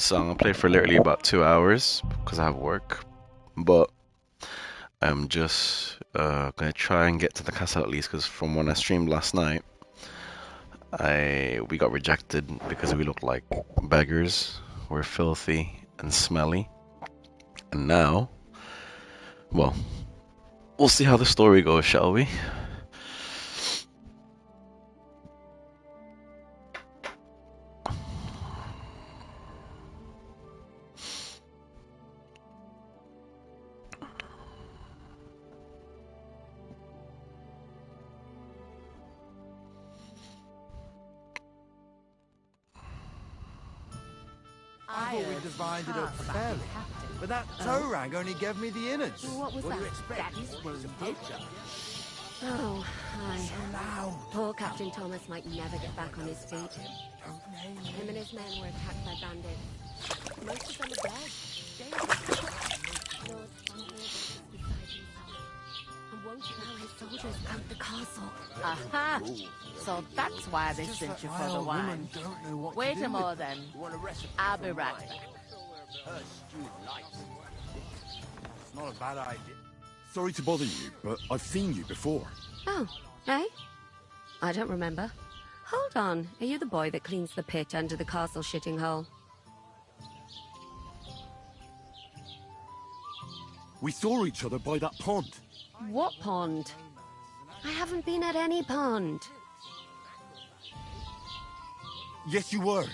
So I'm gonna play for literally about 2 hours because I have work. But I'm just gonna try and get to the castle at least because from when I streamed last night, we got rejected because we looked like beggars. We're filthy and smelly. And now, well, we'll see how the story goes, shall we? I thought we divided up fairly, but that toe rag only gave me the innards. What was What do you that? expect? Daddy's Wounded. Oh, hi. So loud. Poor Captain Thomas might never get back on his feet. Don't name Him and his men were attacked by bandits. Most of them are dead. Dangerous. Lord Thunder is beside himself and won't allow his soldiers out the castle. Aha! So that's why they sent you for the wine. Don't know what Wait to do a with moment then. You want a recipe I'll for be right wine? back. Her stewed lights. It's not a bad idea. Sorry to bother you, but I've seen you before. Oh, eh? I don't remember. Hold on. Are you the boy that cleans the pit under the castle shitting hole? We saw each other by that pond. What pond? I haven't been at any pond. Yes, you were.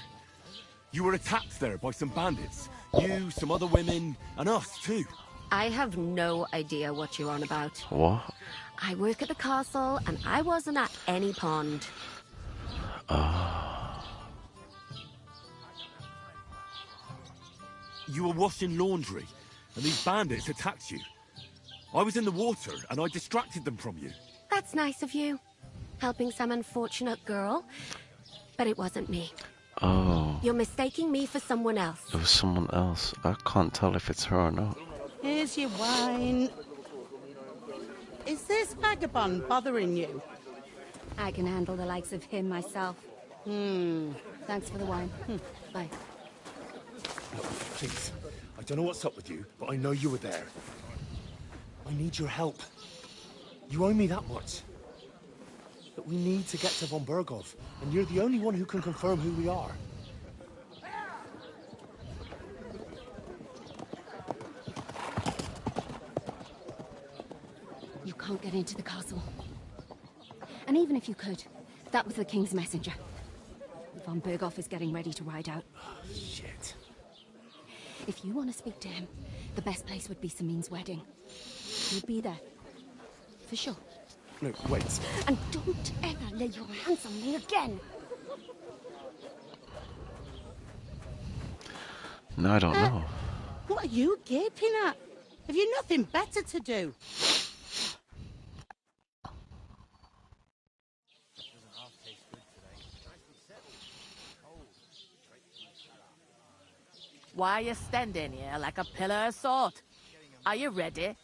You were attacked there by some bandits. You, some other women, and us too. I have no idea what you're on about. What? I work at the castle, and I wasn't at any pond. You were washing laundry, and these bandits attacked you. I was in the water, and I distracted them from you. That's nice of you. Helping some unfortunate girl. But it wasn't me. Oh, You're mistaking me for someone else. it was someone else. I can't tell if it's her or not. Here's your wine. Is this vagabond bothering you? I can handle the likes of him myself. Thanks for the wine. Bye. Look, please. I don't know what's up with you, but I know you were there. I need your help. You owe me that much. But we need to get to von Berghoff, and you're the only one who can confirm who we are. You can't get into the castle. And even if you could, that was the king's messenger. Von Berghoff is getting ready to ride out. Shit. If you want to speak to him, the best place would be Samin's wedding. You'll be there. For sure. No, wait. And don't ever lay your hands on me again. No, I don't know. What are you gaping at? Have you nothing better to do? Why are you standing here like a pillar of salt? Are you ready?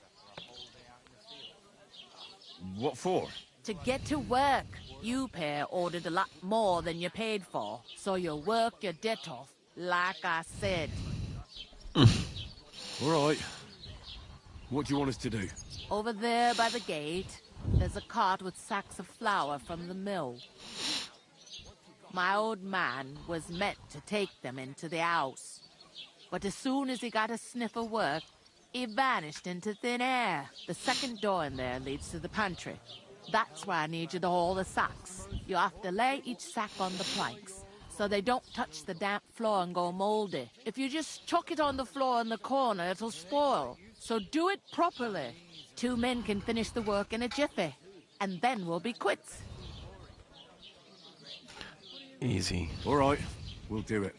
What for? To get to work. You pair ordered a lot more than you paid for, so you'll work your debt off, like I said. All right. What do you want us to do? Over there by the gate, there's a cart with sacks of flour from the mill. My old man was meant to take them into the house. But as soon as he got a sniff of work, he vanished into thin air. The second door in there leads to the pantry. That's where I need you to haul the sacks. You have to lay each sack on the planks, so they don't touch the damp floor and go moldy. If you just chuck it on the floor in the corner, it'll spoil. So do it properly. 2 men can finish the work in a jiffy, and then we'll be quits. Easy. All right, we'll do it.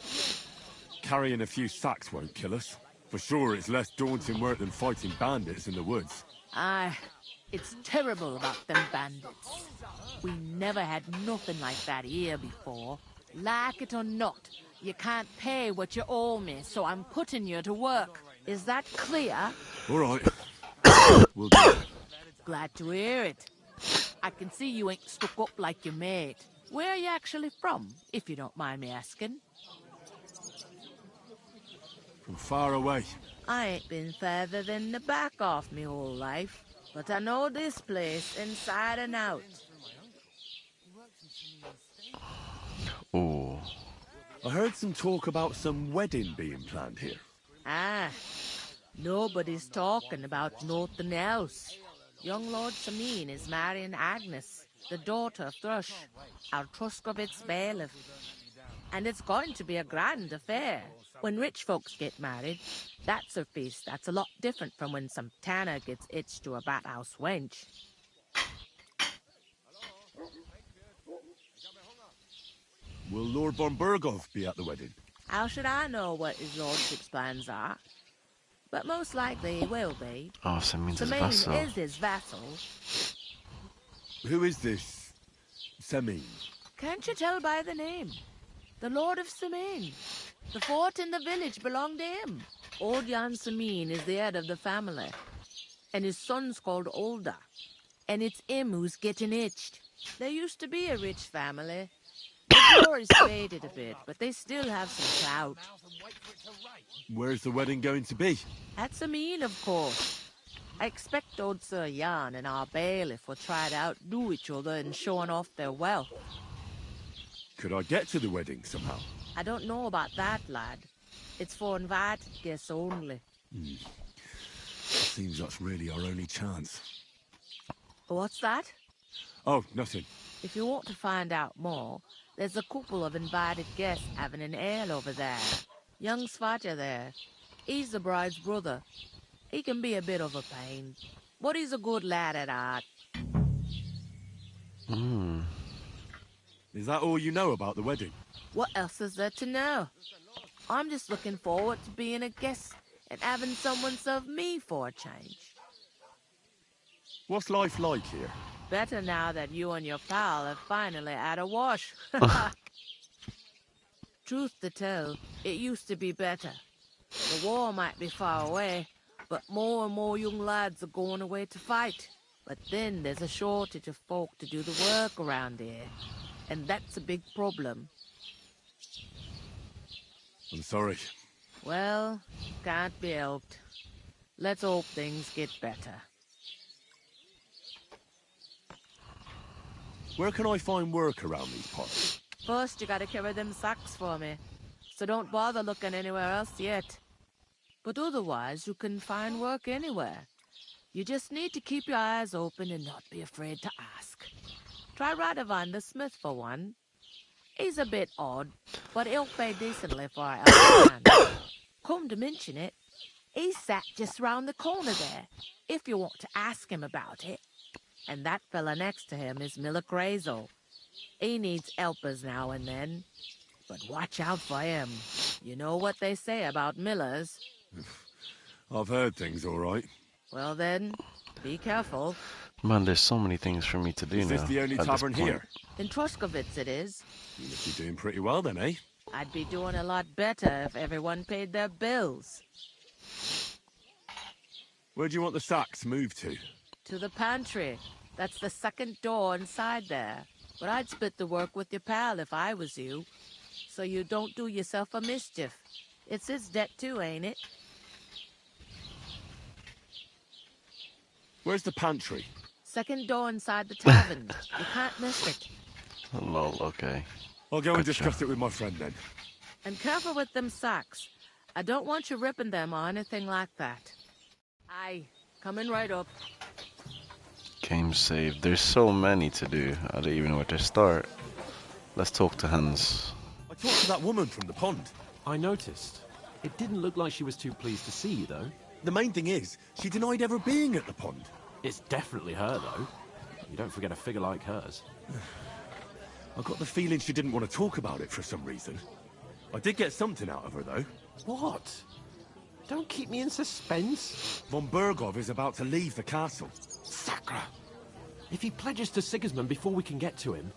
Carrying a few sacks won't kill us. For sure, it's less daunting work than fighting bandits in the woods. Aye, it's terrible about them bandits. We never had nothing like that here before. Like it or not, you can't pay what you owe me, so I'm putting you to work. Is that clear? All right. We'll do it. Glad to hear it. I can see you ain't stuck up like your mate. Where are you actually from, if you don't mind me asking? From far away. I ain't been further than the back off me whole life, but I know this place inside and out. Ooh. I heard some talk about some wedding being planned here. Ah, nobody's talking about nothing else. Young Lord Samin is marrying Agnes, the daughter of Thrush, our Truskovitz bailiff. And it's going to be a grand affair. When rich folks get married, that's a feast that's a lot different from when some tanner gets hitched to a bathouse wench. Will Lord von Burgov be at the wedding? How should I know what his lordship's plans are? But most likely he will be. Oh, so it means his Samin vassal. is his vassal. Who is this Semin? Can't you tell by the name? The Lord of Samin. The fort in the village belonged to him. Old Jan Samin is the head of the family. And his son's called Olda. And it's him who's getting itched. There used to be a rich family. The glory's faded a bit, but they still have some clout. Where's the wedding going to be? At Samin, of course. I expect old Sir Jan and our bailiff will try to outdo each other in showing off their wealth. Could I get to the wedding somehow? I don't know about that, lad. It's for invited guests only. Seems that's really our only chance. What's that? Oh, nothing. If you want to find out more, there's a couple of invited guests having an ale over there. Young Svaja there. He's the bride's brother. He can be a bit of a pain, but he's a good lad at heart. Is that all you know about the wedding? What else is there to know? I'm just looking forward to being a guest and having someone serve me for a change. What's life like here? Better now that you and your pal have finally had a wash. Truth to tell, it used to be better. The war might be far away, but more and more young lads are going away to fight. But then there's a shortage of folk to do the work around here. And that's a big problem. I'm sorry. Well, can't be helped. Let's hope things get better. Where can I find work around these parts? First, you gotta carry them sacks for me. So don't bother looking anywhere else yet. But otherwise, you can find work anywhere. You just need to keep your eyes open and not be afraid to ask. Try Radovan the smith for one. He's a bit odd, but he'll pay decently for a helping hand. Come to mention it, he's sat just round the corner there, if you want to ask him about it. And that fella next to him is Miller Crazel. He needs helpers now and then. But watch out for him. You know what they say about Millers. I've heard things all right. Well then, be careful. Man, there's so many things for me to do now. Is this the only at tavern this point. here? In Truskovitz it is. You must be doing pretty well then, eh? I'd be doing a lot better if everyone paid their bills. Where do you want the sacks moved to? To the pantry. That's the second door inside there. But I'd split the work with your pal if I was you. So you don't do yourself a mischief. It's his debt too, ain't it? Where's the pantry? Second door inside the tavern. You can't miss it. Oh, lol, okay. I'll go and Gotcha. discuss it with my friend then. And careful with them sacks. I don't want you ripping them or anything like that. Aye, coming right up. Game saved. There's so many to do. I don't even know where to start. Let's talk to Hans. I talked to that woman from the pond. I noticed. It didn't look like she was too pleased to see you, though. The main thing is, she denied ever being at the pond. It's definitely her, though. You don't forget a figure like hers. I got the feeling she didn't want to talk about it for some reason. I did get something out of her, though. What? Don't keep me in suspense. Von Burgov is about to leave the castle. Sacra! If he pledges to Sigismund before we can get to him,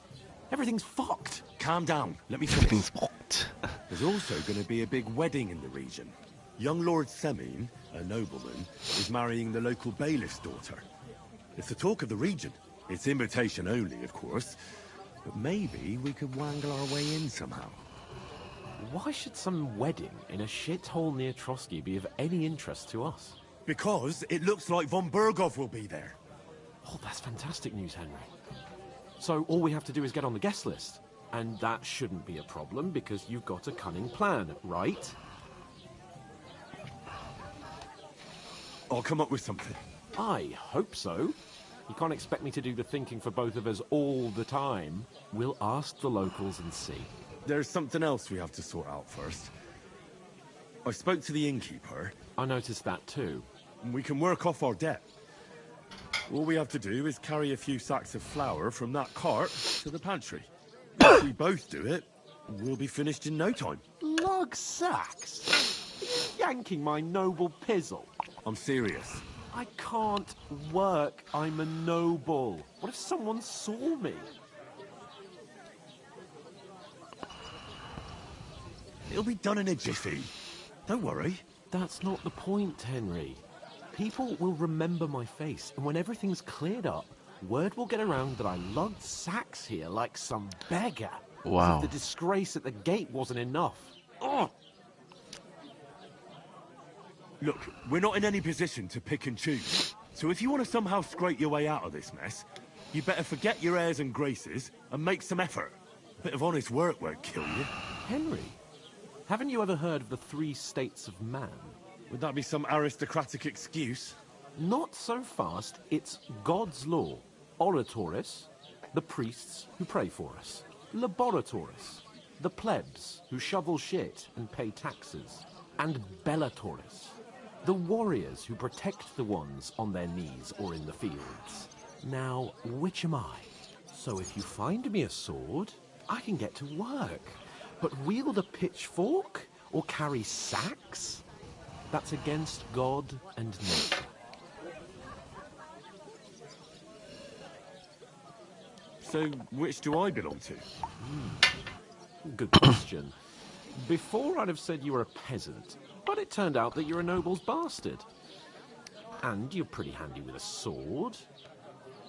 everything's fucked. Calm down. Let me Everything's finish. fucked. There's also going to be a big wedding in the region. Young Lord Semin, a nobleman, is marrying the local bailiff's daughter. It's the talk of the region. It's invitation only, of course. But maybe we could wangle our way in somehow. Why should some wedding in a shithole near Trotsky be of any interest to us? Because it looks like von Burgov will be there. Oh, that's fantastic news, Henry. So all we have to do is get on the guest list. And that shouldn't be a problem because you've got a cunning plan, right? I'll come up with something. I hope so. You can't expect me to do the thinking for both of us all the time. We'll ask the locals and see. There's something else we have to sort out first. I spoke to the innkeeper. I noticed that too. And we can work off our debt. All we have to do is carry a few sacks of flour from that cart to the pantry. If we both do it, we'll be finished in no time. Lug sacks? Are you yanking my noble pizzle? I'm serious. I can't work. I'm a noble. What if someone saw me? It'll be done in a jiffy. Don't worry. That's not the point, Henry. People will remember my face, and when everything's cleared up, word will get around that I lugged sacks here like some beggar. Wow. As if the disgrace at the gate wasn't enough. Oh! Look, we're not in any position to pick and choose. So if you want to somehow scrape your way out of this mess, you better forget your airs and graces and make some effort. A bit of honest work won't kill you. Henry, haven't you ever heard of the 3 states of man? Would that be some aristocratic excuse? Not so fast. It's God's law. Oratoris, the priests who pray for us. Laboratoris, the plebs who shovel shit and pay taxes. And Bellatoris, the warriors who protect the ones on their knees or in the fields. Now, which am I? So if you find me a sword, I can get to work. But wield a pitchfork or carry sacks? That's against God and nature. So, which do I belong to? Good question. Before I'd have said you were a peasant, but it turned out that you're a noble's bastard. And you're pretty handy with a sword.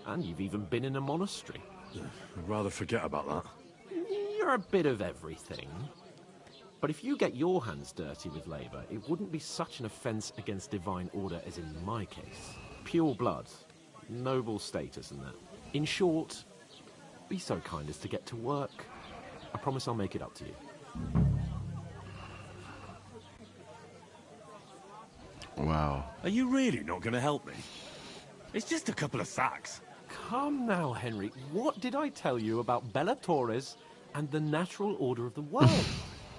And you've even been in a monastery. I'd rather forget about that. You're a bit of everything. But if you get your hands dirty with labour, it wouldn't be such an offence against divine order as in my case. Pure blood, noble status and that. In short, be so kind as to get to work. I promise I'll make it up to you. Wow. Are you really not going to help me? It's just a couple of sacks. Come now, Henry. What did I tell you about Bellatoris and the natural order of the world?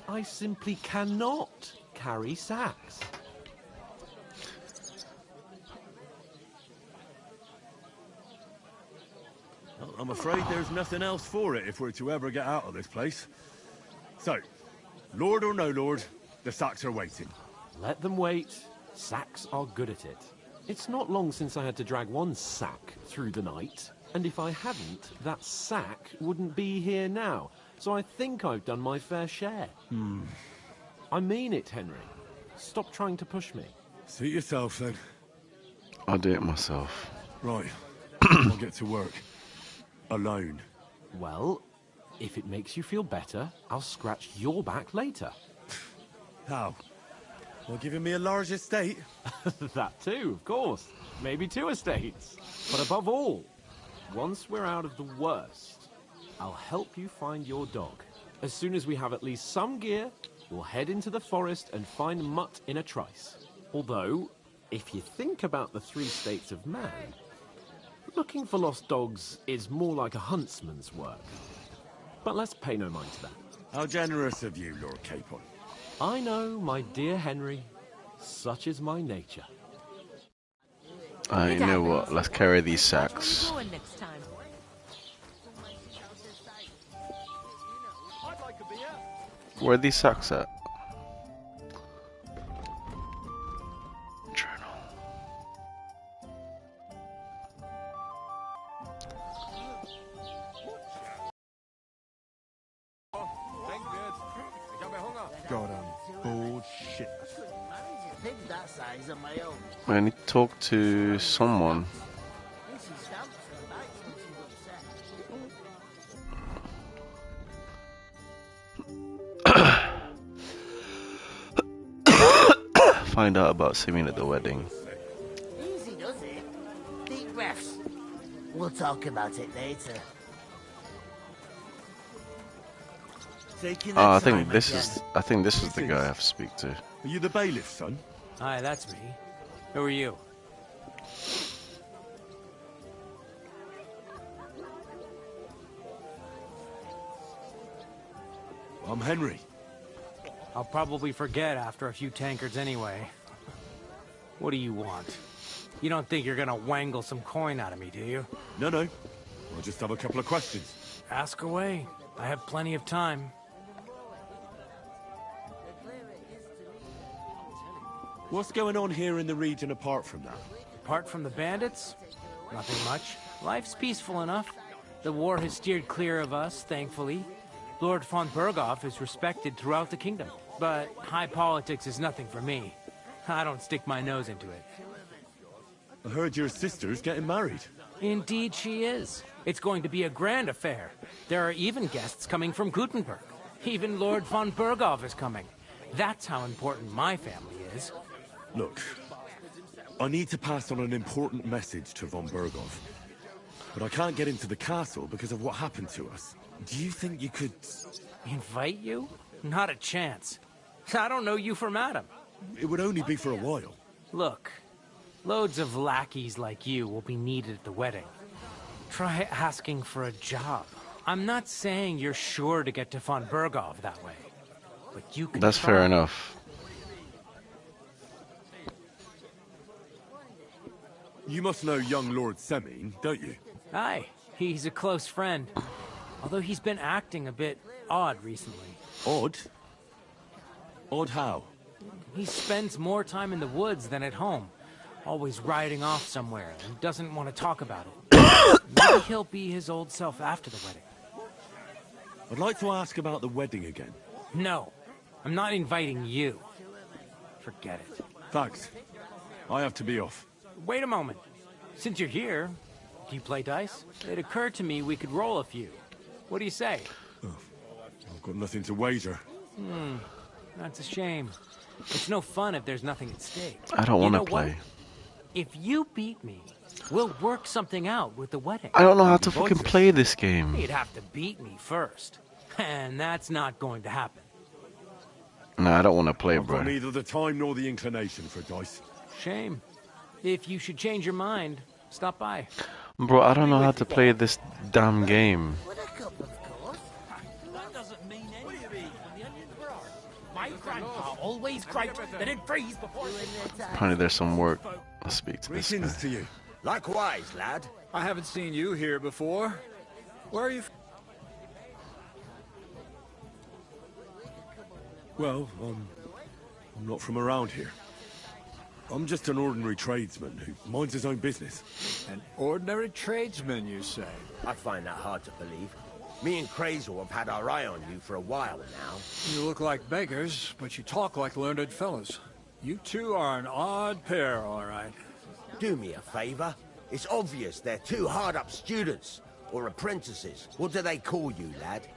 I simply cannot carry sacks. Well, I'm afraid there's nothing else for it if we're to ever get out of this place. So, Lord or no Lord, the sacks are waiting. Let them wait. Sacks are good at it. It's not long since I had to drag one sack through the night, and if I hadn't, that sack wouldn't be here now. So I think I've done my fair share. I mean it, Henry. Stop trying to push me. Suit yourself, then. I'll do it myself. Right. I'll get to work. Alone. Well, if it makes you feel better, I'll scratch your back later. How? Well, giving me a large estate? That too, of course. Maybe 2 estates. But above all, once we're out of the worst, I'll help you find your dog. As soon as we have at least some gear, we'll head into the forest and find Mutt in a trice. Although, if you think about the 3 states of man, looking for lost dogs is more like a huntsman's work. But let's pay no mind to that. How generous of you, Lord Capon. I know, my dear Henry. Such is my nature. You know what? Let's carry these sacks. Going next time. Where are these sacks at? Journal. God, I'm bored shit. I need to talk to someone. find out about Simeon at the wedding? Easy does it. Deep breaths. We'll talk about it later. Oh, I think this is the guy I have to speak to. Are you the bailiff, son? Hi, that's me. Who are you? I'm Henry. I'll probably forget after a few tankards anyway. What do you want? You don't think you're gonna wangle some coin out of me, do you? No. I'll just have a couple of questions. Ask away. I have plenty of time. What's going on here in the region apart from that? Apart from the bandits, nothing much. Life's peaceful enough. The war has steered clear of us, thankfully. Lord von Berghoff is respected throughout the kingdom. But high politics is nothing for me. I don't stick my nose into it. I heard your sister's getting married. Indeed she is. It's going to be a grand affair. There are even guests coming from Gutenberg. Even Lord von Berghoff is coming. That's how important my family is. Look, I need to pass on an important message to von Berghoff. But I can't get into the castle because of what happened to us. Do you think you could... Invite you? Not a chance. I don't know you from Adam. It would only be for a while. Look, loads of lackeys like you will be needed at the wedding. Try asking for a job. I'm not saying you're sure to get to von Berghoff that way. But you can That's try. fair enough. You must know young Lord Semine, don't you? Aye, he's a close friend. Although he's been acting a bit odd recently. Odd? Odd how? He spends more time in the woods than at home. Always riding off somewhere and doesn't want to talk about it. Maybe he'll be his old self after the wedding. I'd like to ask about the wedding again. No, I'm not inviting you. Forget it. Thanks. I have to be off. Wait a moment. Since you're here, do you play dice? It occurred to me we could roll a few. What do you say? Oh, I've got nothing to wager. That's a shame. It's no fun if there's nothing at stake. I don't want to what? play. If you beat me, we'll work something out with the wedding. I don't know how to fucking play this game. You'd have to beat me first. And that's not going to happen. Nah, I don't want to play, I've got bro. neither the time nor the inclination for dice. Shame. If you should change your mind, stop by. Bro, I don't know how to play this damn game. With a cup, of course. That doesn't mean anything. When the onions were hard. My grandpa always griped that it freeze before... Apparently there's some work. I'll speak to this guy. Greetings to you. Likewise, lad. I haven't seen you here before. Where are you? Well, I'm not from around here. I'm just an ordinary tradesman who minds his own business. An ordinary tradesman, you say? I find that hard to believe. Me and Crazel have had our eye on you for a while now. You look like beggars, but you talk like learned fellows. You two are an odd pair, all right. Do me a favor. It's obvious they're two hard-up students. Or apprentices. What do they call you, lad?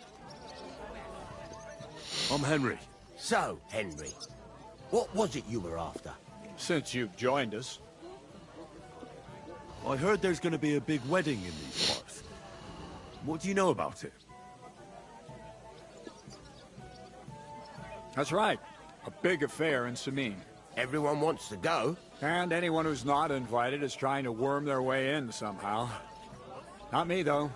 I'm Henry. So, Henry, what was it you were after? Since you've joined us. I heard there's going to be a big wedding in these parts. What do you know about it? That's right. A big affair in Semine. Everyone wants to go. And anyone who's not invited is trying to worm their way in somehow. Not me, though.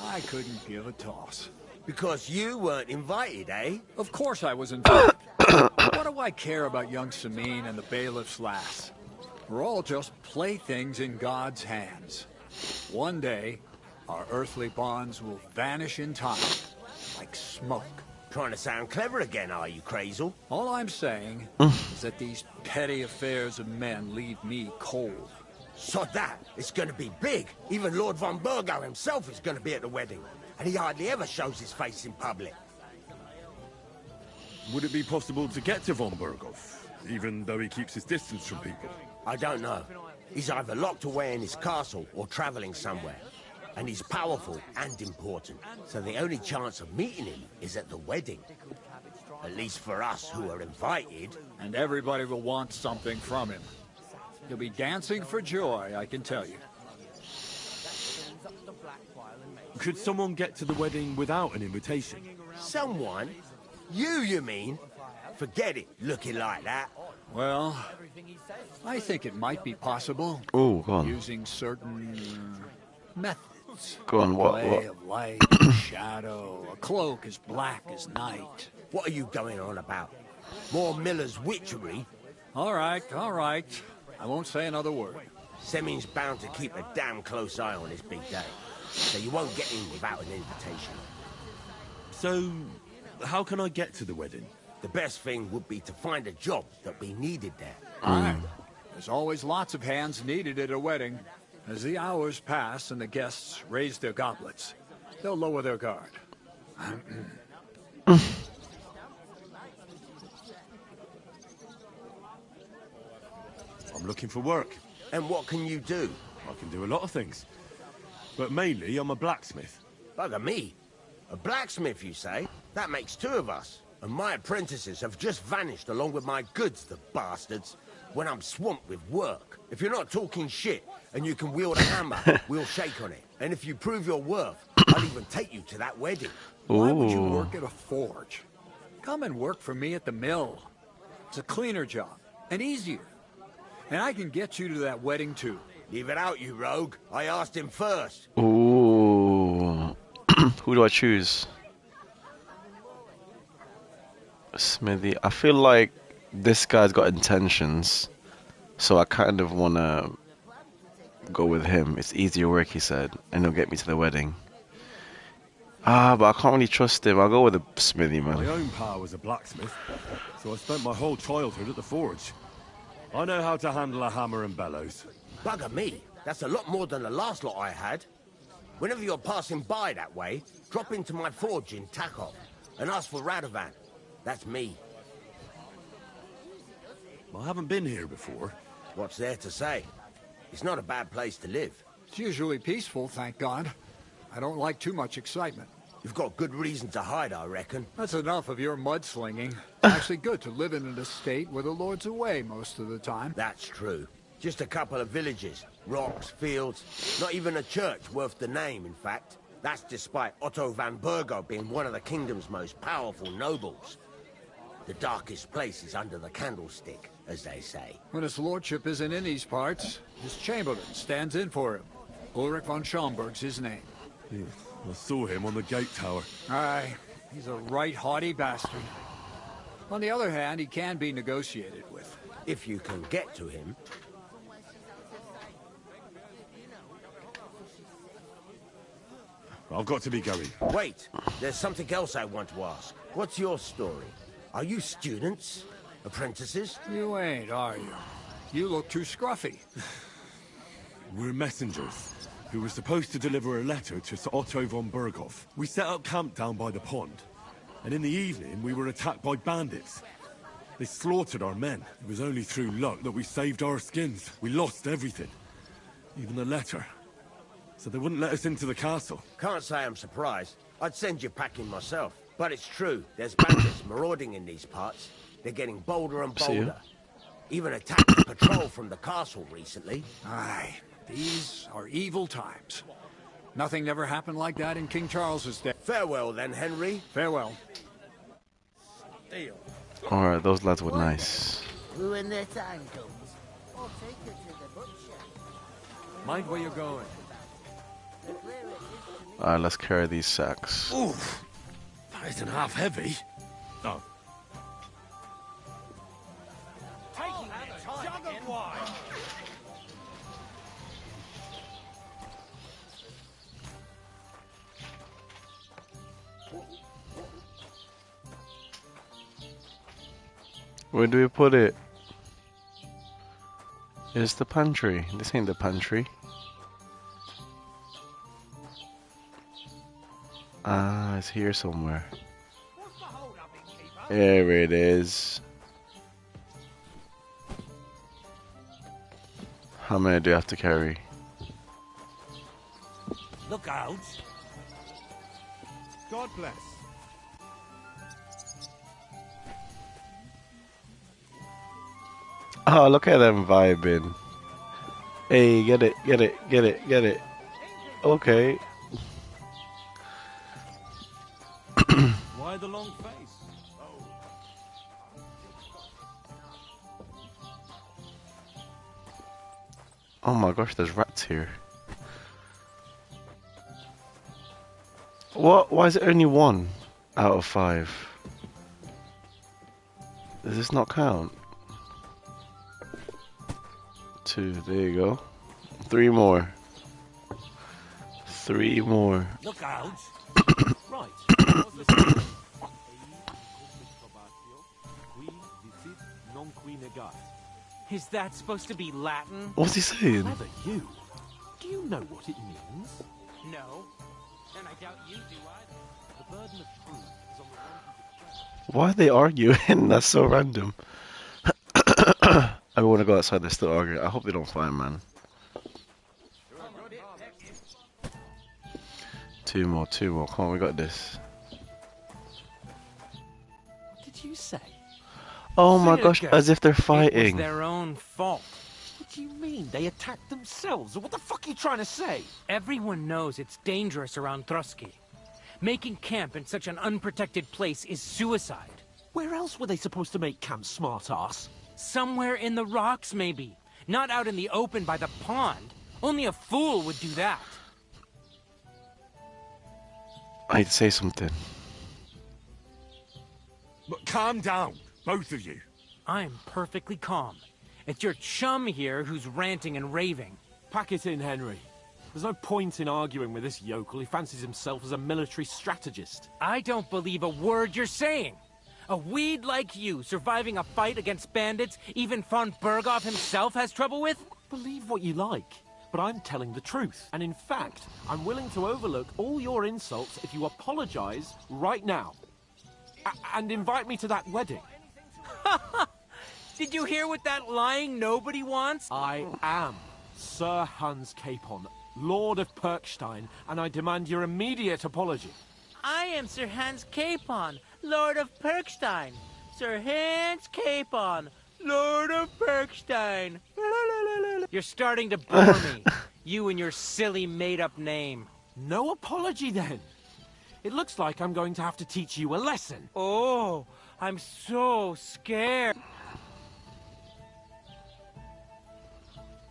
I couldn't give a toss. Because you weren't invited, eh? Of course I was invited. What do I care about young Semine and the bailiff's lass? We're all just playthings in God's hands. One day, our earthly bonds will vanish in time, like smoke. Trying to sound clever again, are you, Crazel? All I'm saying is that these petty affairs of men leave me cold. Sod that! It's gonna be big! Even Lord von Berghoff himself is gonna be at the wedding. And he hardly ever shows his face in public. Would it be possible to get to von Berghoff, even though he keeps his distance from people? I don't know. He's either locked away in his castle or traveling somewhere. And he's powerful and important. So the only chance of meeting him is at the wedding. At least for us who are invited. And everybody will want something from him. He'll be dancing for joy, I can tell you. Could someone get to the wedding without an invitation? Someone? You mean? Forget it, looking like that. Well, I think it might be possible. Oh, go on. Using certain methods. Go on, what? Play of light, shadow, a cloak as black as night. What are you going on about? More Miller's witchery? All right, all right. I won't say another word. Semin's bound to keep a damn close eye on this big day. So you won't get in without an invitation. So, how can I get to the wedding? The best thing would be to find a job that we needed there. Aye. There's always lots of hands needed at a wedding. As the hours pass and the guests raise their goblets, they'll lower their guard. I'm looking for work. And what can you do? I can do a lot of things. But mainly, I'm a blacksmith. Bugger me. A blacksmith, you say? That makes two of us. And my apprentices have just vanished along with my goods, the bastards. When I'm swamped with work. If you're not talking shit and you can wield a hammer, we'll shake on it. And if you prove your worth, I'll even take you to that wedding. Why would you work at a forge? Come and work for me at the mill. It's a cleaner job and easier. And I can get you to that wedding too. Leave it out, you rogue. I asked him first. Ooh. Who do I choose? Smithy. I feel like this guy's got intentions, so I kind of want to go with him. It's easier work, he said, and he'll get me to the wedding. But I can't really trust him. I'll go with the Smithy, man. My own pa was a blacksmith, so I spent my whole childhood at the forge. I know how to handle a hammer and bellows. Bugger me. That's a lot more than the last lot I had. Whenever you're passing by that way, drop into my forge in Takov and ask for Radovan. That's me. I haven't been here before. What's there to say? It's not a bad place to live. It's usually peaceful, thank God. I don't like too much excitement. You've got good reason to hide, I reckon. That's enough of your mudslinging. It's actually good to live in an estate where the Lord's away most of the time. That's true. Just a couple of villages, rocks, fields, not even a church worth the name, in fact. That's despite Otto van Burgo being one of the kingdom's most powerful nobles. The darkest place is under the candlestick, as they say. When his lordship isn't in these parts, his chamberlain stands in for him. Ulrich von Schomberg's his name. Yeah, I saw him on the gate tower. Aye, he's a right haughty bastard. On the other hand, he can be negotiated with. If you can get to him. I've got to be going. Wait, there's something else I want to ask. What's your story? Are you students? Apprentices? You ain't, are you? You look too scruffy. We're messengers who were supposed to deliver a letter to Sir Otto von Berghoff. We set up camp down by the pond, and in the evening we were attacked by bandits. They slaughtered our men. It was only through luck that we saved our skins. We lost everything, even the letter. So they wouldn't let us into the castle. Can't say I'm surprised. I'd send you packing myself. But it's true, there's bandits marauding in these parts. They're getting bolder and bolder. Even attacked a patrol from the castle recently. Aye, these are evil times. Nothing never happened like that in King Charles's day. Farewell then, Henry. Farewell. Alright, those lads were nice. When their time comes, I'll take you to the butcher. Mind where you're going. Alright, let's carry these sacks. Oof! That isn't half heavy. Oh. Taking that jug of wine. Where do we put it? It's the pantry. This ain't the pantry. Ah, it's here somewhere. There it is. How many do you have to carry? Look out. God bless. Oh, look at them vibing. Hey, get it, get it, get it, get it. Okay. Why the long face? Oh my gosh, there's rats here. What? Why is it only 1 out of 5? Does this not count? 2, there you go. 3 more. 3 more. Look out! Right. Is that supposed to be Latin? What's he saying? Clever you. Do you know what it means? No. And I doubt you do either. The burden of proof is on the one who's expressed. Why are they arguing? That's so random. I want to go outside, they're still arguing. I hope they don't fight, man. 2 more, 2 more. Come on, we got this. What did you say? Oh my Say it gosh, again. as if they're It was fighting. their own fault. What do you mean? They attacked themselves? What the fuck are you trying to say? Everyone knows it's dangerous around Trotsky. Making camp in such an unprotected place is suicide. Where else were they supposed to make camp, smart-ass? Somewhere in the rocks, maybe. Not out in the open by the pond. Only a fool would do that. I need to say something. But calm down, both of you. I'm perfectly calm. It's your chum here who's ranting and raving. Pack it in, Henry. There's no point in arguing with this yokel. He fancies himself as a military strategist. I don't believe a word you're saying. A weed like you surviving a fight against bandits even von Berghoff himself has trouble with? Believe what you like, but I'm telling the truth. And in fact, I'm willing to overlook all your insults if you apologize right now. And invite me to that wedding. Did you hear what that lying nobody wants? I am Sir Hans Capon, Lord of Perkstein, and I demand your immediate apology. I am Sir Hans Capon, Lord of Perkstein. Sir Hans Capon, Lord of Perkstein. You're starting to bore me. You and your silly made-up name. No apology, then. It looks like I'm going to have to teach you a lesson. Oh, I'm so scared.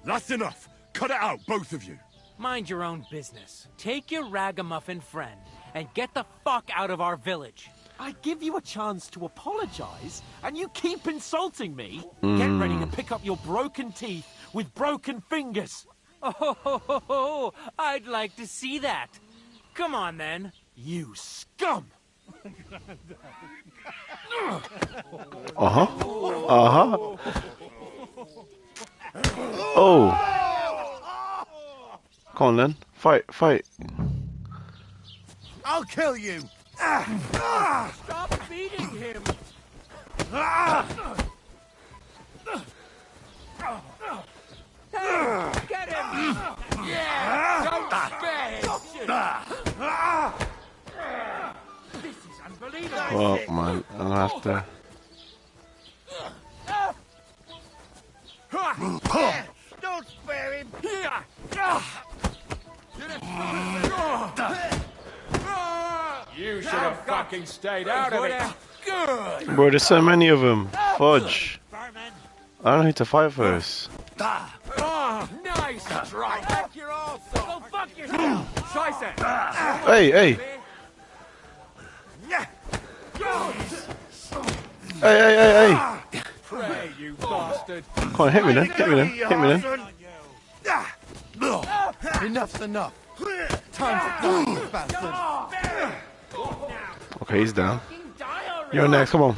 That's enough. Cut it out, both of you. Mind your own business. Take your ragamuffin friend and get the fuck out of our village. I give you a chance to apologize, and you keep insulting me. Get ready to pick up your broken teeth with broken fingers. Oh, I'd like to see that. Come on, then. You scum! Uh-huh. Uh-huh. Oh. Come on, then. Fight, fight. I'll kill you! Stop beating him! Get him! Yeah! Don't spare him! This is unbelievable! Well, man, I'm gonna have to... Don't spare him! You should have fucking stayed out of it. Good! Bro, there's so many of them. Fudge. I don't know who to fight first. Oh, nice try. Fuck your arse off. Go fuck yourself. Scheiße. Hey, hey. Hey, hey, hey, hey. Pray, you bastard. Come on, hit me then. Hit me then. Hit me then. Enough's enough. Time to die, you bastard. Okay, he's down. You're next. Come on.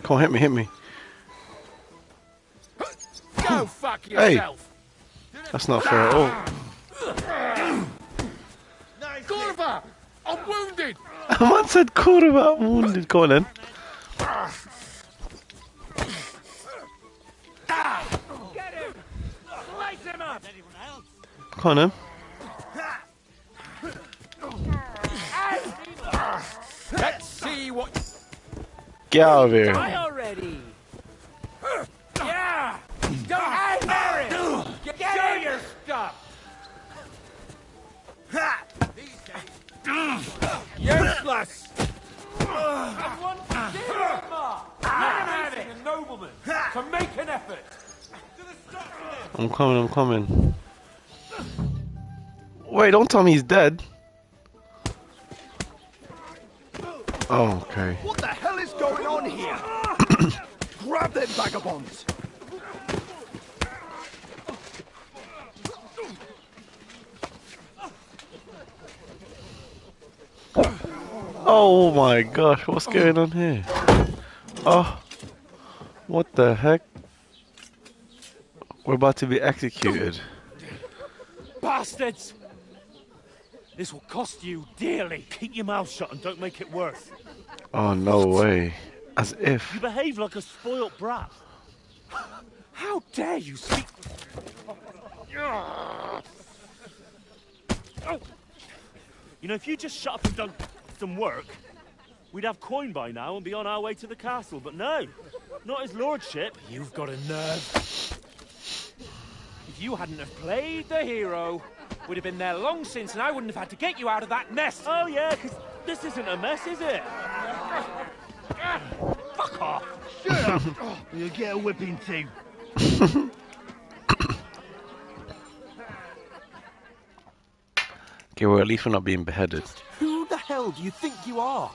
Come on, hit me, hit me. Go fuck Hey. yourself. That's not fair at all. Corva, I'm wounded. Man said quarterback wounded. Go on then. Get him. Slice him up. Come on then. Let's see what. Get out of here. Die already! to make an effort. I'm coming, I'm coming. Wait, don't tell me he's dead. Oh, okay. What the hell is going on here? Grab them vagabonds! Oh my gosh, what's going on here? Oh, what the heck? We're about to be executed. Bastards! This will cost you dearly. Keep your mouth shut and don't make it worse. Oh, no way. As if. You behave like a spoilt brat. How dare you speak... You know, if you just shut up and done some work, we'd have coin by now and be on our way to the castle. But no, not his lordship. You've got a nerve. If you hadn't have played the hero, we'd have been there long since and I wouldn't have had to get you out of that mess. Oh yeah, because this isn't a mess, is it? Fuck off. Shut up! You'll get a whipping too. Okay, well, at least we're not being beheaded. Who the hell do you think you are?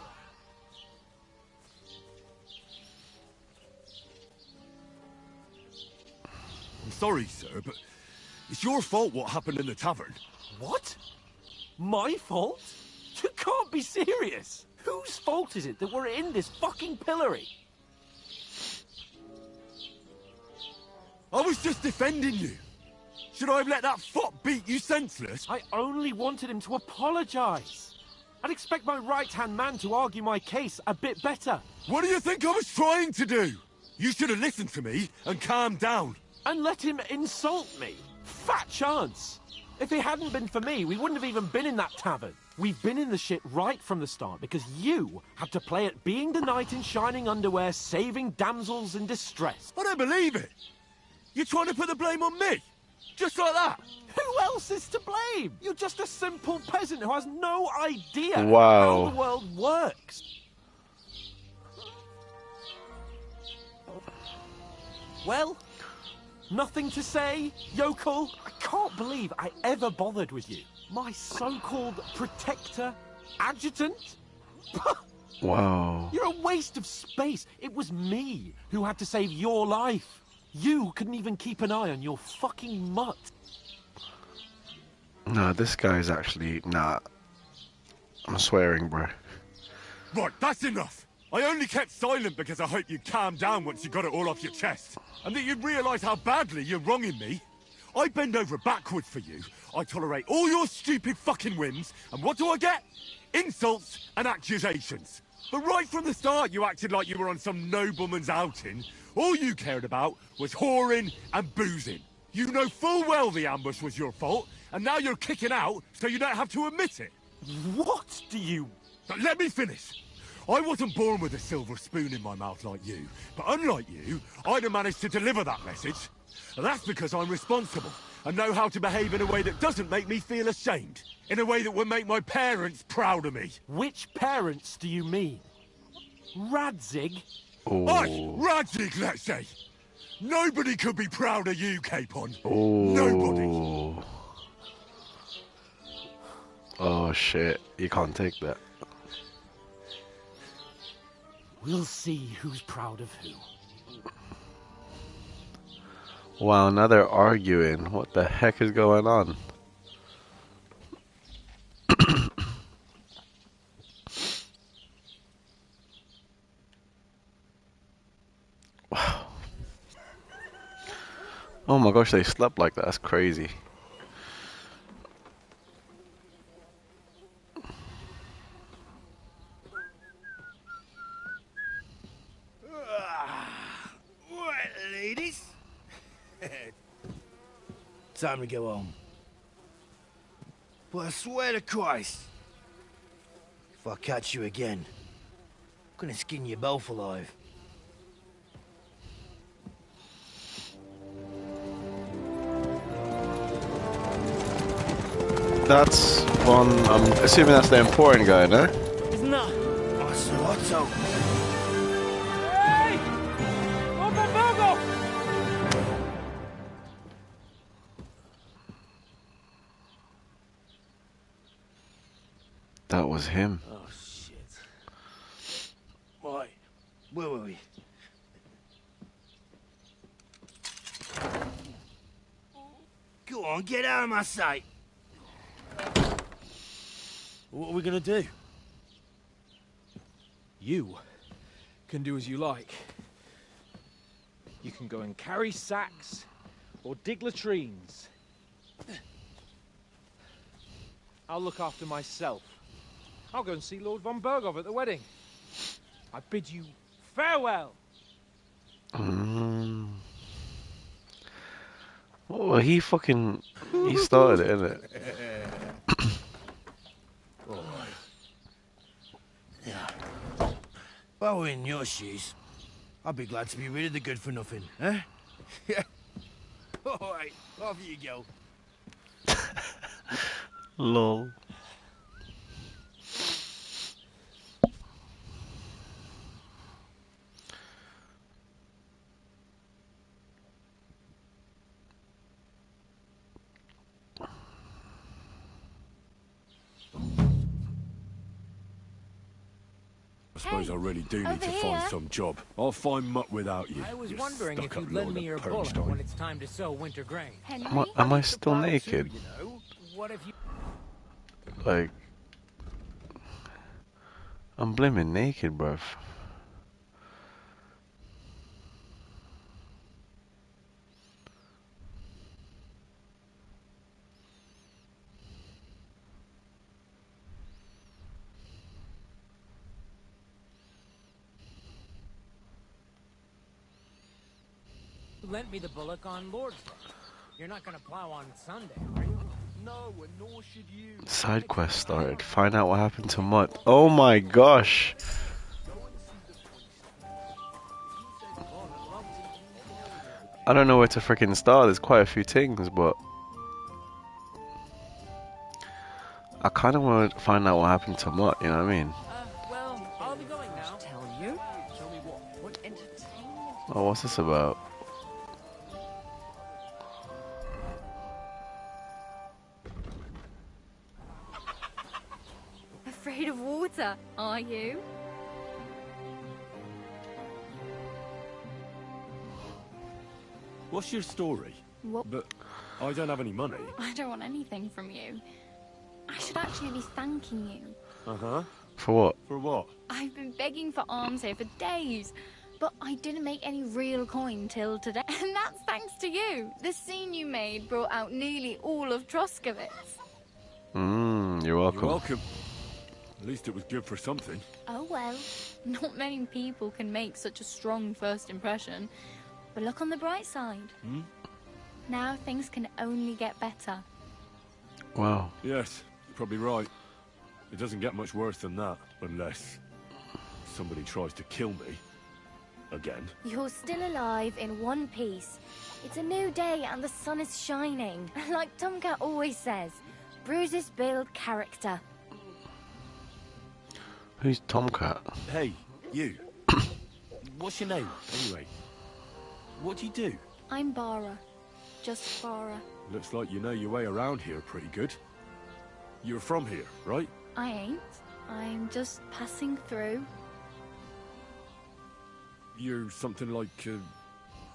I'm sorry, sir, but it's your fault what happened in the tavern. What? My fault? You can't be serious. Whose fault is it that we're in this fucking pillory? I was just defending you. Should I have let that fop beat you senseless? I only wanted him to apologize. I'd expect my right-hand man to argue my case a bit better. What do you think I was trying to do? You should have listened to me and calmed down. And let him insult me. Fat chance. If it hadn't been for me, we wouldn't have even been in that tavern. We've been in the shit right from the start because you had to play at being the knight in shining underwear, saving damsels in distress. I don't believe it. You're trying to put the blame on me? Just like that? Who else is to blame? You're just a simple peasant who has no idea Wow. how the world works. Well, nothing to say, yokel? I can't believe I ever bothered with you. My so-called protector, adjutant? Wow. You're a waste of space. It was me who had to save your life. You couldn't even keep an eye on your fucking mutt. Nah, this guy's actually... Nah. I'm swearing, bro. Right, that's enough. I only kept silent because I hoped you'd calm down once you got it all off your chest. And that you'd realise how badly you're wronging me. I bend over backwards for you. I tolerate all your stupid fucking whims. And what do I get? Insults and accusations. But right from the start, you acted like you were on some nobleman's outing. All you cared about was whoring and boozing. You know full well the ambush was your fault, and now you're kicking out so you don't have to admit it. What do you... But let me finish. I wasn't born with a silver spoon in my mouth like you, but unlike you, I'd have managed to deliver that message. That's because I'm responsible and know how to behave in a way that doesn't make me feel ashamed. In a way that would make my parents proud of me. Which parents do you mean? Radzig? Aye, Radzig, let's say. Nobody could be proud of you, Capon. Oh. Nobody. Oh shit, you can't take that. We'll see who's proud of who. Wow, now they're arguing. What the heck is going on? Wow. Oh my gosh, they slept like that. That's crazy. Right, ladies. Time to go home. But I swear to Christ, if I catch you again, I'm gonna skin you both alive. That's one, I'm assuming that's the important guy, no? Isn't that? Otto. Hey! Open Virgo! was him. Oh, shit. Right. Where were we? Go on, get out of my sight. What are we gonna do? You can do as you like. You can go and carry sacks, or dig latrines. I'll look after myself. I'll go and see Lord von Berghoff at the wedding. I bid you farewell. Well, he started it, innit? Yeah. If I were in your shoes, I'd be glad to be rid of the good for nothing, eh? Yeah. Alright, off you go. Lol. I suppose I really do need to find some job. I'll find mutt without you. I was you wondering if stuck-up you'd lend load me your of bullet Pernstein. when it's time to sow winter grain. Am I still naked? You know? What if you... Like, I'm blimmin' naked, bruv. lent me the bullock on Lord's Day. You're not gonna plow on Sunday, are you? No, and nor should you. Side quest started. Find out what happened to Mutt. Oh my gosh. I don't know where to freaking start. There's quite a few things, but I kind of want to find out what happened to Mutt. You know what I mean? Well, I'll be going now. Tell you? Tell me what entertainment? Oh, what's this about? Afraid of water, are you? What's your story? What? But I don't have any money. I don't want anything from you. I should actually be thanking you. Uh-huh. For what? For what? I've been begging for alms here for days, but I didn't make any real coin till today. And that's thanks to you. The scene you made brought out nearly all of Troskowitz. You're welcome. You're welcome. At least it was good for something. Oh well, not many people can make such a strong first impression. But look on the bright side. Hmm? Now things can only get better. Wow. Yes, you're probably right. It doesn't get much worse than that, unless somebody tries to kill me. Again. You're still alive in one piece. It's a new day and the sun is shining. Like Tomcat always says, bruises build character. Who's Tomcat? Hey, you. What's your name, anyway? What do you do? I'm Bara. Just Bara. Looks like you know your way around here pretty good. You're from here, right? I ain't. I'm just passing through. You're something like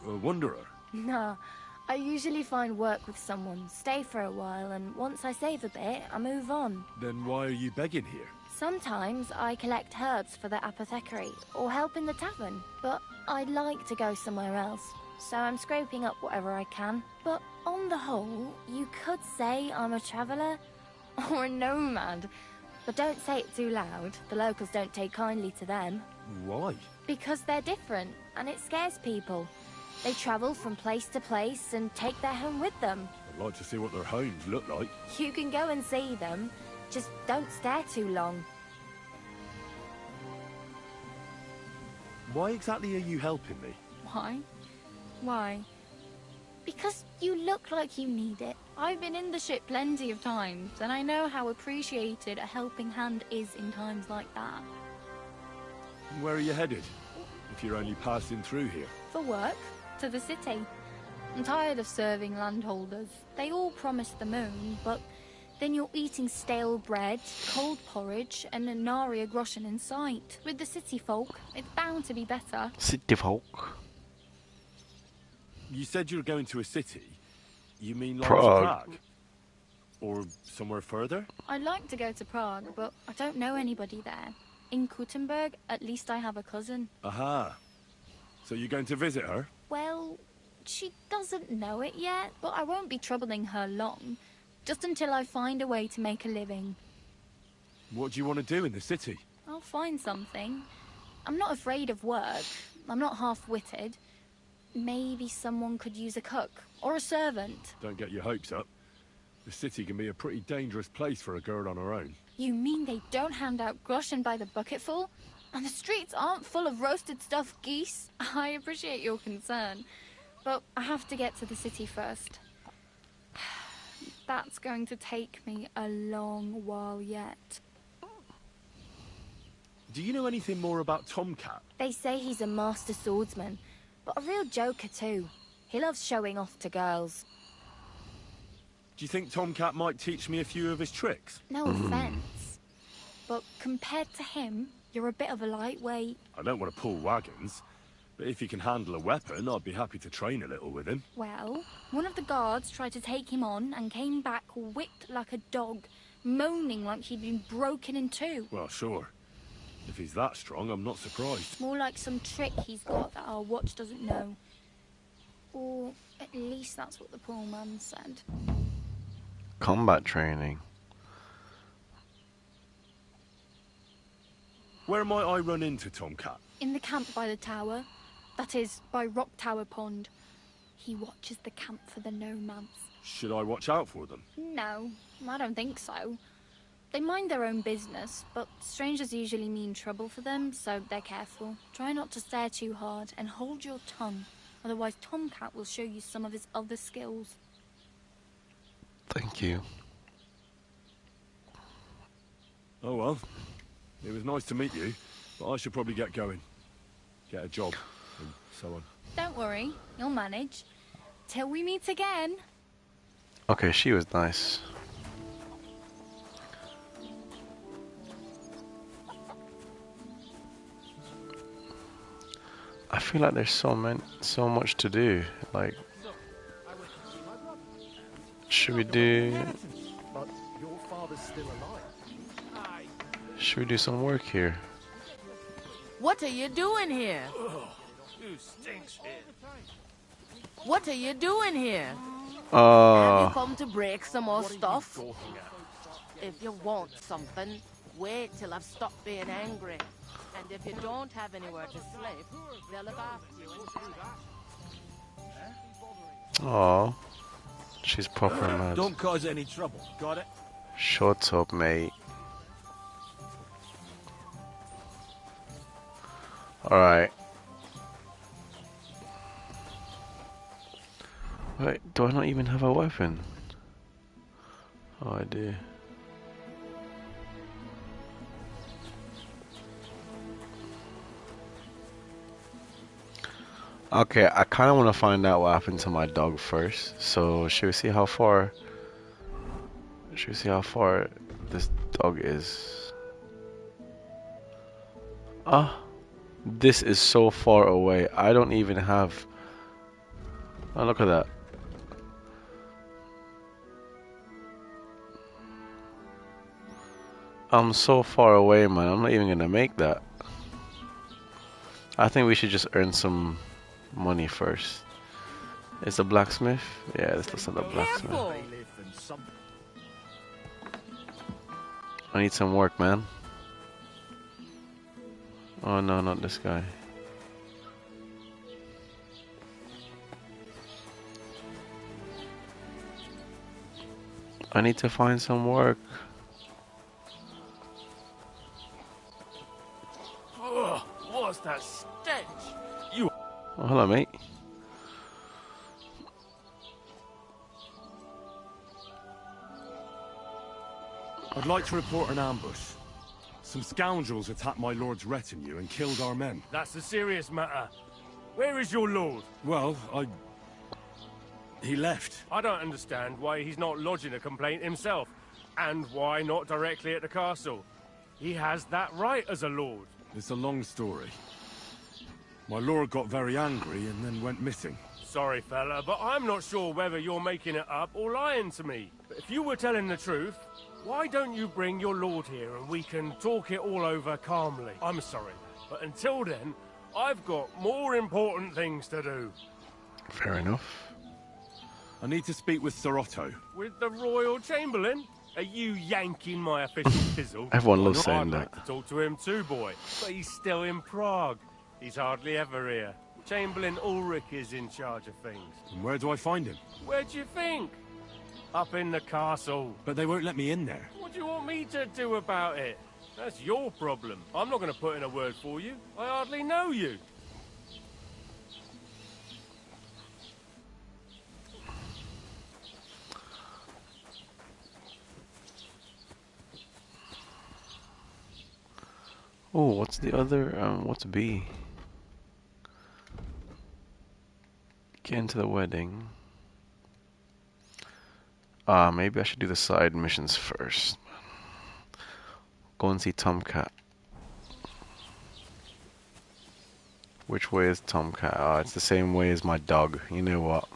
a wanderer. Nah, I usually find work with someone, stay for a while, and once I save a bit, I move on. Then why are you begging here? Sometimes I collect herbs for the apothecary, or help in the tavern, but I'd like to go somewhere else, so I'm scraping up whatever I can. But on the whole, you could say I'm a traveller, or a nomad. But don't say it too loud, the locals don't take kindly to them. Why? Because they're different, and it scares people. They travel from place to place and take their home with them. I'd like to see what their homes look like. You can go and see them, just don't stare too long. Why exactly are you helping me? Why? Why? Because you look like you need it. I've been in the ship plenty of times, and I know how appreciated a helping hand is in times like that. Where are you headed? If you're only passing through here. For work, to the city. I'm tired of serving landholders. They all promise the moon, but Then you're eating stale bread, cold porridge, and a nary groschen in sight. With the city folk, it's bound to be better. City folk. You said you were going to a city. You mean like Prague. to Prague? Or somewhere further? I'd like to go to Prague, but I don't know anybody there. In Kuttenberg, at least I have a cousin. Aha. So you're going to visit her? Well, she doesn't know it yet, but I won't be troubling her long. Just until I find a way to make a living. What do you want to do in the city? I'll find something. I'm not afraid of work. I'm not half-witted. Maybe someone could use a cook or a servant. Don't get your hopes up. The city can be a pretty dangerous place for a girl on her own. You mean they don't hand out groschen by the bucketful? And the streets aren't full of roasted stuffed geese? I appreciate your concern, but I have to get to the city first. That's going to take me a long while yet. Do you know anything more about Tomcat? They say he's a master swordsman, but a real joker too. He loves showing off to girls. Do you think Tomcat might teach me a few of his tricks? No offense, but compared to him, you're a bit of a lightweight. I don't want to pull wagons, but if he can handle a weapon, I'd be happy to train a little with him. Well, one of the guards tried to take him on and came back whipped like a dog, moaning like he'd been broken in two. Well, sure. If he's that strong, I'm not surprised. More like some trick he's got that our watch doesn't know. Or at least that's what the poor man said. Combat training. Where might I run into Tomcat? In the camp by the tower. That is, by Rock Tower Pond. He watches the camp for the nomads. Should I watch out for them? No, I don't think so. They mind their own business, but strangers usually mean trouble for them, so they're careful. Try not to stare too hard and hold your tongue. Otherwise, Tomcat will show you some of his other skills. Thank you. Oh well. It was nice to meet you, but I should probably get going. Get a job, and so on. Don't worry, you'll manage. Till we meet again. Okay, she was nice. I feel like there's so much to do. Like, should we do? But your father's still alive. Should we do some work here? What are you doing here? Who stinks here? What are you doing here? Have you Uh, come to break some more stuff? If you want something, wait till I've stopped being angry. And if you don't have anywhere to sleep, they'll look after you and oh, she's proper mad. Don't cause any trouble. Got it? Shut up, mate. Alright. Wait, do I not even have a weapon? Oh, I do. Okay, I kind of want to find out what happened to my dog first. So, should we see how far? Should we see how far this dog is? Ah, this is so far away. I don't even have. Oh, look at that. I'm so far away, man. I'm not even gonna make that. I think we should just earn some money first. Is the blacksmith? Yeah, this looks like the blacksmith. I need some work, man. Oh no, not this guy. I need to find some work. Ugh, what's that stench? You. Oh, hello, mate. I'd like to report an ambush. Some scoundrels attacked my lord's retinue and killed our men. That's a serious matter. Where is your lord? Well, he left. I don't understand why he's not lodging a complaint himself. And why not directly at the castle? He has that right as a lord. It's a long story. My lord got very angry and then went missing. Sorry, fella, but I'm not sure whether you're making it up or lying to me. But if you were telling the truth, why don't you bring your lord here and we can talk it all over calmly? I'm sorry, but until then, I've got more important things to do. Fair enough. I need to speak with Sir Otto. With the Royal Chamberlain? Are you yanking my official fizzle? Everyone loves I'd saying like that. to talk to him too, boy. But he's still in Prague. He's hardly ever here. Chamberlain Ulrich is in charge of things. And where do I find him? Where do you think? Up in the castle. But they won't let me in there. What do you want me to do about it? That's your problem. I'm not going to put in a word for you. I hardly know you. Oh, what's the other? What's B? Get into the wedding. Maybe I should do the side missions first. Go and see Tomcat. Which way is Tomcat? It's the same way as my dog. You know what?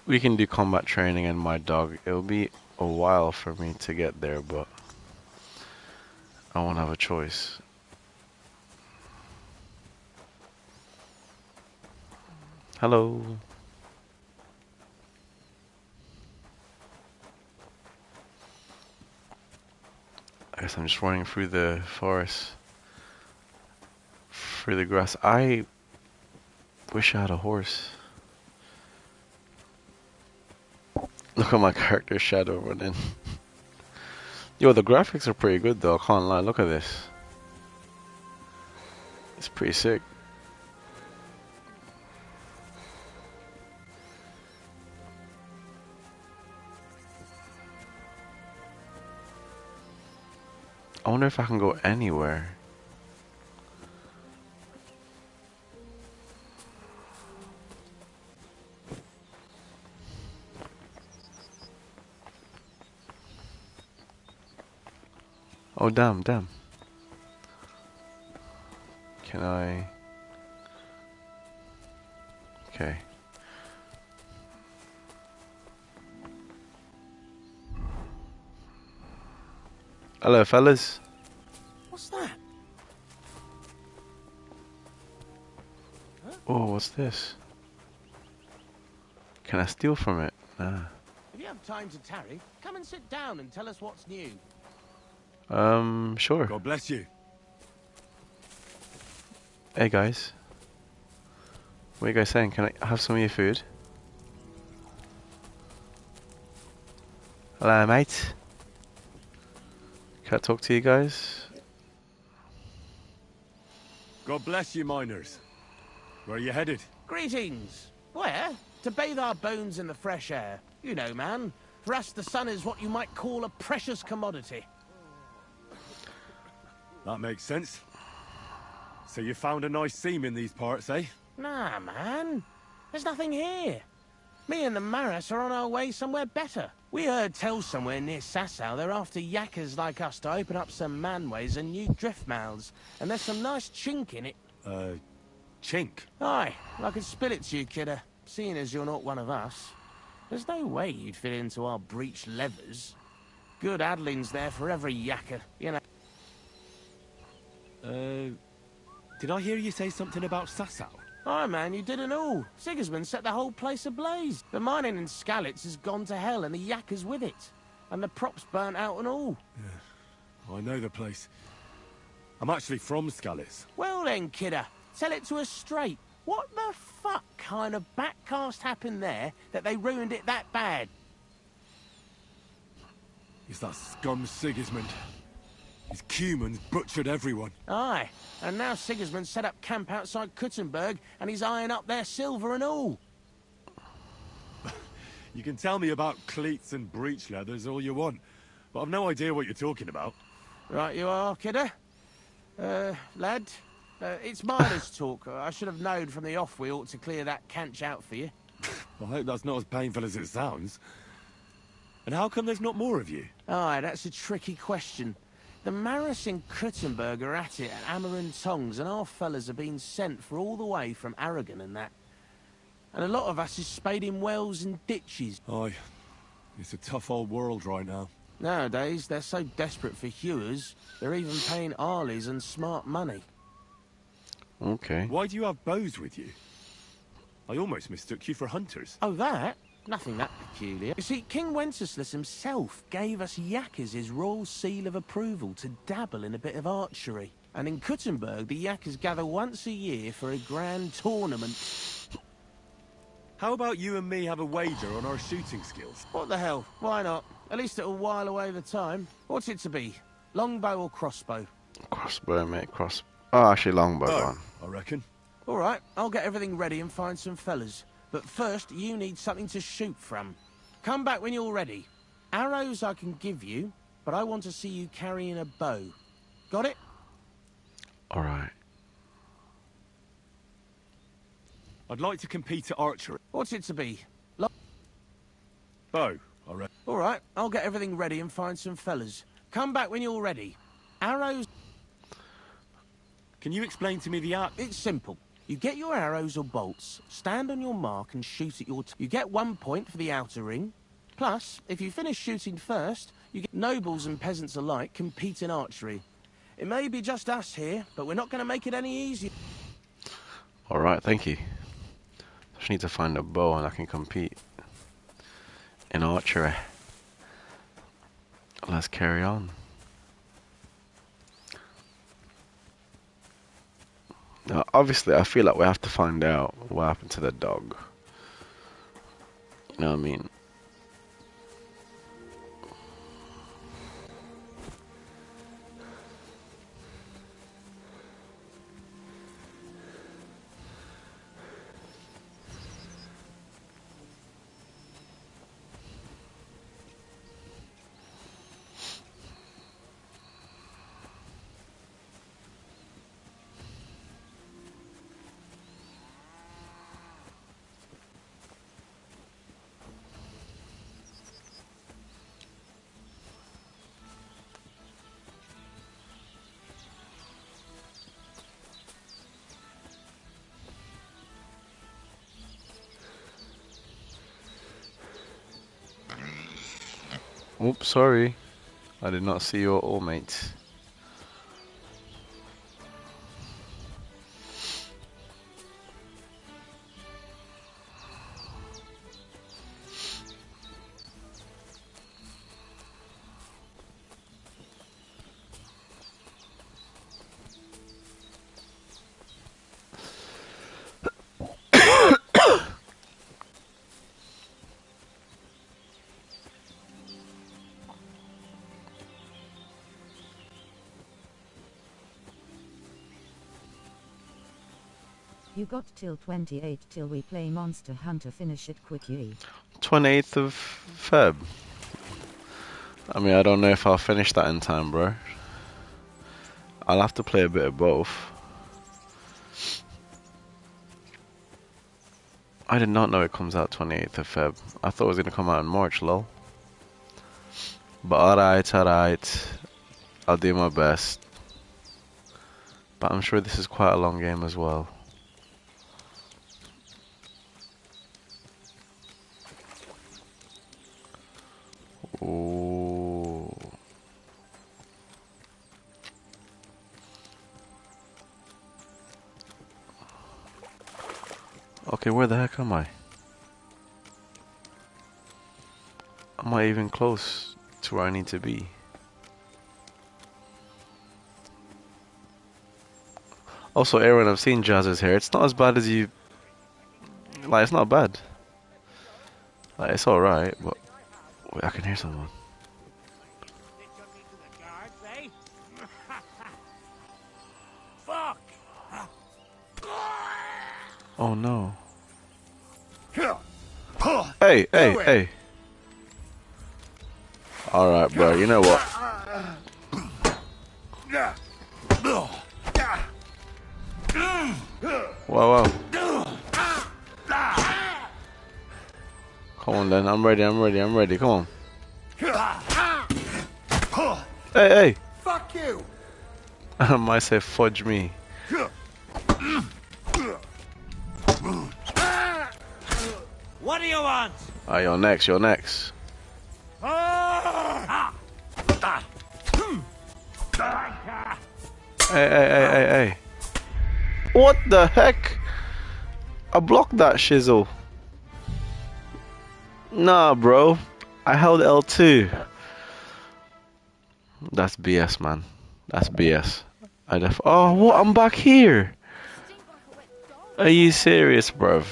We can do combat training and my dog. It'll be a while for me to get there, but I won't have a choice. Hello. I guess I'm just running through the forest. Through the grass. I wish I had a horse. Look at my character shadow running. Yo, the graphics are pretty good though, I can't lie. Look at this. It's pretty sick. I wonder if I can go anywhere. Oh, damn. Can I? Okay. Hello, fellas. What's that? Oh, what's this? Can I steal from it? Nah. If you have time to tarry, come and sit down and tell us what's new. Sure. God bless you. Hey, guys. What are you guys saying? Can I have some of your food? Hello, mate. Can I talk to you guys? God bless you, miners. Where are you headed? Greetings. Where? To bathe our bones in the fresh air. You know, man. For us, the sun is what you might call a precious commodity. That makes sense. So you found a nice seam in these parts, eh? Nah, man. There's nothing here. Me and the Maras are on our way somewhere better. We heard tell somewhere near Sasau they're after yakkers like us to open up some manways and new drift mouths. And there's some nice chink in it. Chink? Aye, I could spill it to you, kidder, seeing as you're not one of us. There's no way you'd fit into our breech levers. Good addlings there for every yakker, you know. Did I hear you say something about Sasau? Aye, man, you didn't all. Sigismund set the whole place ablaze. The mining in Skalitz has gone to hell and the yakkers with it. And the props burnt out and all. Yeah, I know the place. I'm actually from Skalitz. Well then, kidder, tell it to us straight. What the fuck kind of backcast happened there that they ruined it that bad? It's that scum Sigismund. His Cumans butchered everyone. Aye, and now Sigismund set up camp outside Kuttenberg and he's eyeing up their silver and all. You can tell me about cleats and breech leathers all you want, but I've no idea what you're talking about. Right you are, kidder. Lad, it's miners' talk. I should have known from the off we ought to clear that canch out for you. I hope that's not as painful as it sounds. And how come there's not more of you? Aye, that's a tricky question. The Maris and Kuttenberg are at it at hammer and tongs, and our fellas are being sent for all the way from Aragon and that. And a lot of us is spading wells and ditches. Aye. It's a tough old world right now. Nowadays, they're so desperate for hewers, they're even paying Arleys and smart money. Okay. Why do you have bows with you? I almost mistook you for hunters. Oh, that? Nothing that peculiar. You see, King Wenceslas himself gave us yakkers his royal seal of approval to dabble in a bit of archery. And in Kuttenberg, the yakkers gather once a year for a grand tournament. How about you and me have a wager on our shooting skills? What the hell? Why not? At least it'll while away the time. What's it to be? Longbow or crossbow? Crossbow, mate. Oh, actually, longbow. Oh, I reckon. All right, I'll get everything ready and find some fellas. But first, you need something to shoot from. Come back when you're ready. Arrows I can give you, but I want to see you carrying a bow. Got it? All right. I'd like to compete at archery. What's it to be? Bow, I reckon. All right, I'll get everything ready and find some fellas. Come back when you're ready. Arrows... Can you explain to me the art? It's simple. You get your arrows or bolts, stand on your mark and shoot at your... You get 1 point for the outer ring. Plus, if you finish shooting first, you get... Nobles and peasants alike compete in archery. It may be just us here, but we're not going to make it any easier. All right, thank you. I just need to find a bow and I can compete in archery. Let's carry on. Now, obviously, I feel like we have to find out what happened to the dog. You know what I mean? Oops, sorry. I did not see your all, mate. You got till 28 till we play Monster Hunter. Finish it quickly. 28th of Feb. I mean, I don't know if I'll finish that in time, bro. I'll have to play a bit of both. I did not know it comes out 28th of Feb. I thought it was going to come out in March, lol. But alright. I'll do my best. But I'm sure this is quite a long game as well. Ooh. Okay, where the heck am I? Am I even close to where I need to be? Also, Aaron, I've seen Jazz's hair. It's not as bad as you... Like, it's not bad. Like, it's alright, but... Wait, I can hear someone. Fuck! Oh no. Hey. Alright, bro, you know what? Whoa. Come on then, I'm ready, come on. Hey, Fuck you! I might say fudge me. What do you want? Ah, you're next, you're next. Hey. What the heck? I blocked that shizzle. Nah, bro. I held L2. That's BS, man. That's BS. Oh, what? I'm back here. Are you serious, bruv?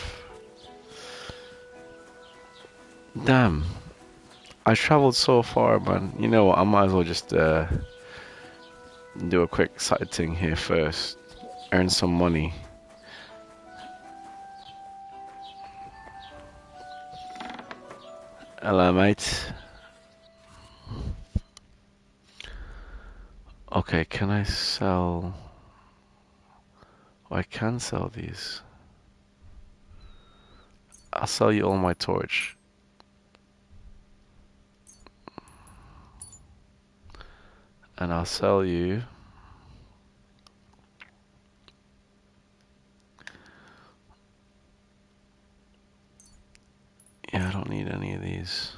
Damn. I traveled so far, man. You know what? I might as well just do a quick side thing here first. Earn some money. Hello, mate. Okay, can I sell... Oh, I can sell these. I'll sell you all my torch. And I'll sell you... Yeah, I don't need any of these.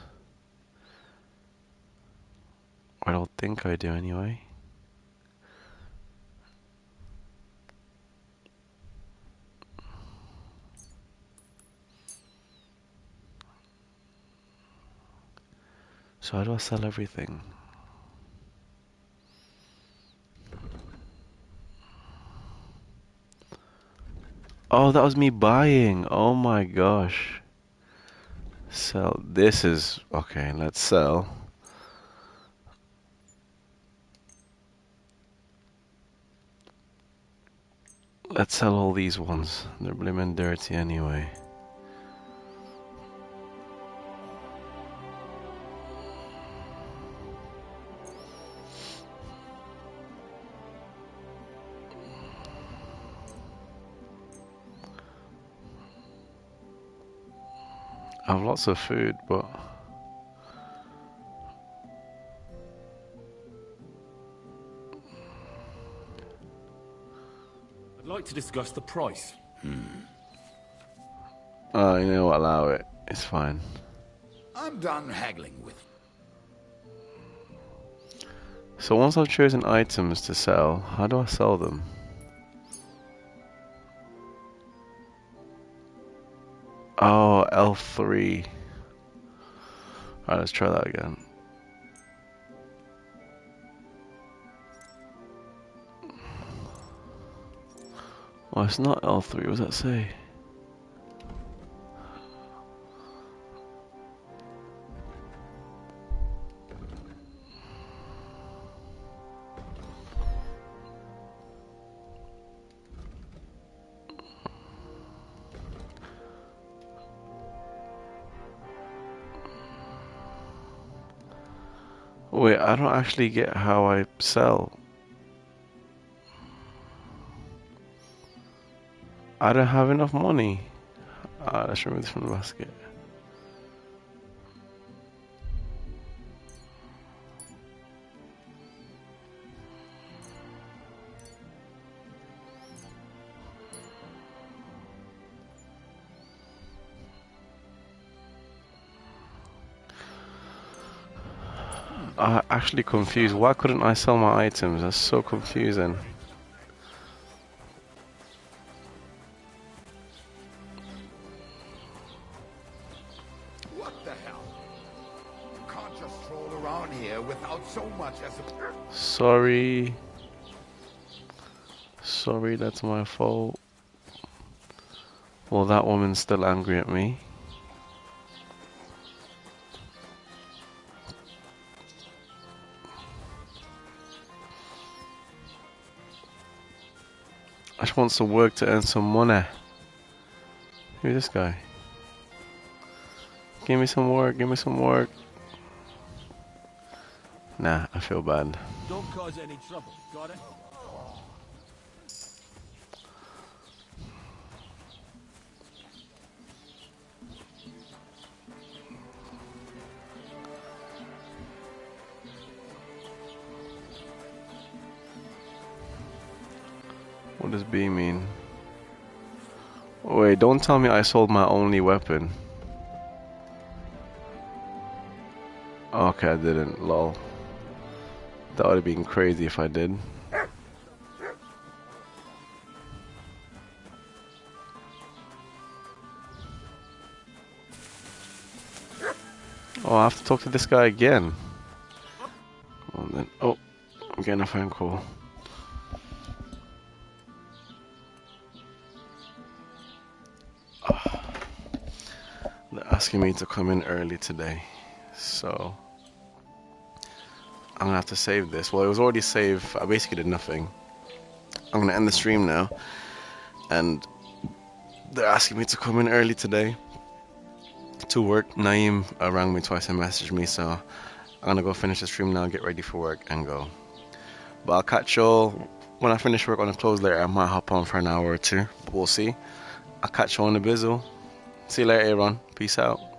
I don't think I do anyway. So how do I sell everything? Oh, that was me buying. Oh my gosh. Sell. This is... Okay, let's sell. Let's sell all these ones. They're blimmin' dirty anyway. I have lots of food, but... I'd like to discuss the price. Oh, you know what? Allow it. It's fine. I'm done haggling with. So once I've chosen items to sell, how do I sell them? Oh, L3. Alright, let's try that again. Oh, it's not L3. What does that say? Wait, I don't actually get how I sell. I don't have enough money. Let's remove this from the basket. I'm actually confused. Why couldn't I sell my items? That's so confusing. What the hell? You can't just stroll around here without so much as a... Sorry. Sorry, that's my fault. Well, that woman's still angry at me. I just want some work to earn some money. Who's this guy? Give me some work, give me some work. Nah, I feel bad. Don't cause any trouble, got it? What does B mean? Wait, don't tell me I sold my only weapon. Okay, I didn't. Lol. That would have been crazy if I did. Oh, I have to talk to this guy again. Well, then, oh, I'm getting a phone call. They're asking me to come in early today, so I'm gonna have to save this. Well, it was already saved. I basically did nothing. I'm gonna end the stream now, and they're asking me to come in early today to work. Naeem rang me twice and messaged me, so I'm gonna go finish the stream now, get ready for work, and go. But I'll catch y'all when I finish work on the close later. I might hop on for an hour or two, but we'll see. I'll catch y'all on the bizzle. See you later, Aaron. Peace out.